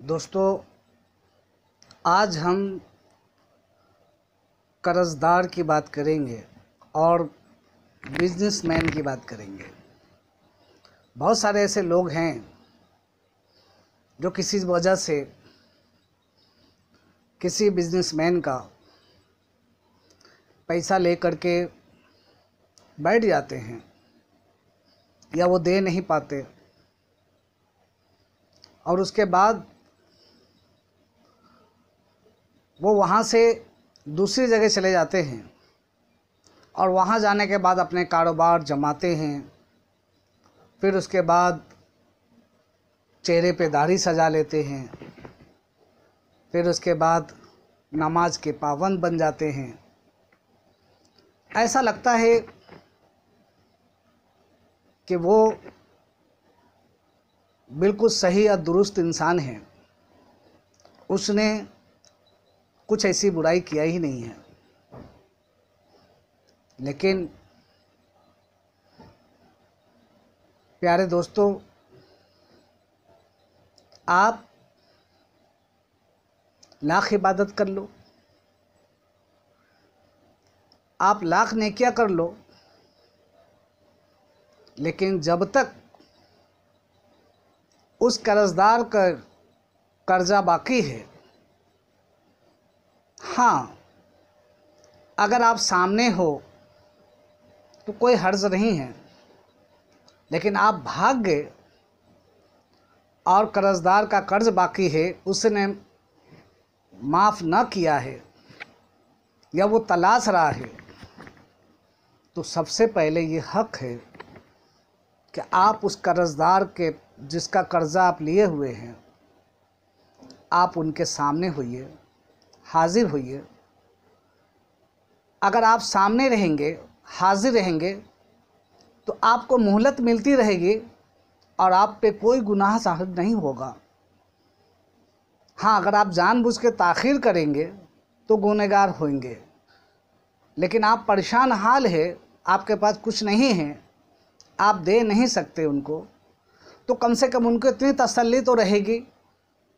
दोस्तों, आज हम कर्जदार की बात करेंगे और बिजनेसमैन की बात करेंगे। बहुत सारे ऐसे लोग हैं जो किसी वजह से किसी बिजनेसमैन का पैसा लेकर के बैठ जाते हैं या वो दे नहीं पाते और उसके बाद वो वहाँ से दूसरी जगह चले जाते हैं और वहाँ जाने के बाद अपने कारोबार जमाते हैं। फिर उसके बाद चेहरे पे दाढ़ी सजा लेते हैं। फिर उसके बाद नमाज के पाबंद बन जाते हैं। ऐसा लगता है कि वो बिल्कुल सही और दुरुस्त इंसान है, उसने कुछ ऐसी बुराई किया ही नहीं है। लेकिन प्यारे दोस्तों, आप लाख इबादत कर लो, आप लाख नेकियां कर लो, लेकिन जब तक उस कर्जदार का कर्जा बाकी है, हाँ, अगर आप सामने हो तो कोई हर्ज नहीं है। लेकिन आप भाग गए और कर्जदार का कर्ज बाकी है, उसने माफ़ न किया है या वो तलाश रहा है, तो सबसे पहले ये हक है कि आप उस कर्जदार के जिसका कर्जा आप लिए हुए हैं, आप उनके सामने होइए, हाजिर होइए। अगर आप सामने रहेंगे, हाजिर रहेंगे, तो आपको मोहलत मिलती रहेगी और आप पे कोई गुनाह साबित नहीं होगा। हाँ, अगर आप जानबूझ के ताख़ीर करेंगे तो गुनहगार होंगे। लेकिन आप परेशान हाल है, आपके पास कुछ नहीं है, आप दे नहीं सकते उनको, तो कम से कम उनको इतनी तसल्ली तो रहेगी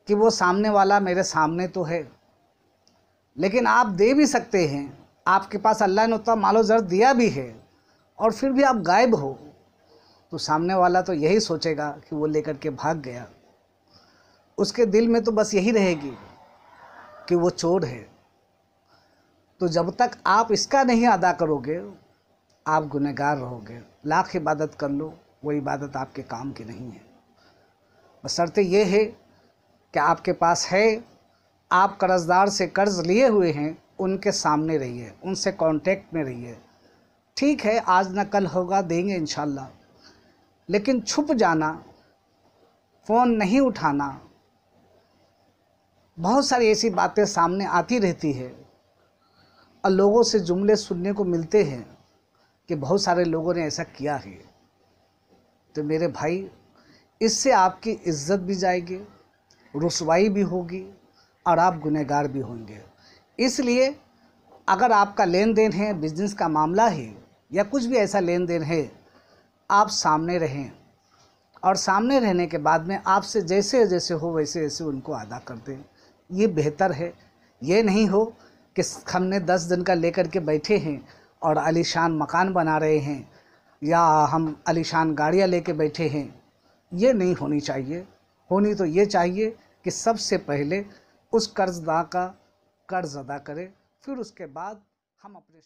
कि वो सामने वाला मेरे सामने तो है। लेकिन आप दे भी सकते हैं, आपके पास अल्लाह ने उतना मालो ज़र दिया भी है और फिर भी आप गायब हो, तो सामने वाला तो यही सोचेगा कि वो लेकर के भाग गया। उसके दिल में तो बस यही रहेगी कि वो चोर है। तो जब तक आप इसका नहीं अदा करोगे, आप गुनहगार रहोगे। लाख इबादत कर लो, वो इबादत आपके काम की नहीं है। बशर्ते ये है कि आपके पास है, आप कर्जदार से कर्ज लिए हुए हैं, उनके सामने रहिए, उनसे कांटेक्ट में रहिए। ठीक है, आज न कल होगा, देंगे इंशाल्लाह। लेकिन छुप जाना, फ़ोन नहीं उठाना, बहुत सारी ऐसी बातें सामने आती रहती है और लोगों से जुमले सुनने को मिलते हैं कि बहुत सारे लोगों ने ऐसा किया है। तो मेरे भाई, इससे आपकी इज्जत भी जाएगी, रुसवाई भी होगी और आप गुनहगार भी होंगे। इसलिए अगर आपका लेन देन है, बिजनेस का मामला है या कुछ भी ऐसा लेन देन है, आप सामने रहें और सामने रहने के बाद में आपसे जैसे जैसे हो वैसे वैसे उनको अदा कर दें। ये बेहतर है। ये नहीं हो कि हमने 10 दिन का लेकर के बैठे हैं और आलीशान मकान बना रहे हैं या हम आलीशान गाड़ियाँ लेके बैठे हैं। ये नहीं होनी चाहिए। होनी तो ये चाहिए कि सबसे पहले उस कर्जदार का कर्ज अदा करें, फिर उसके बाद हम अपने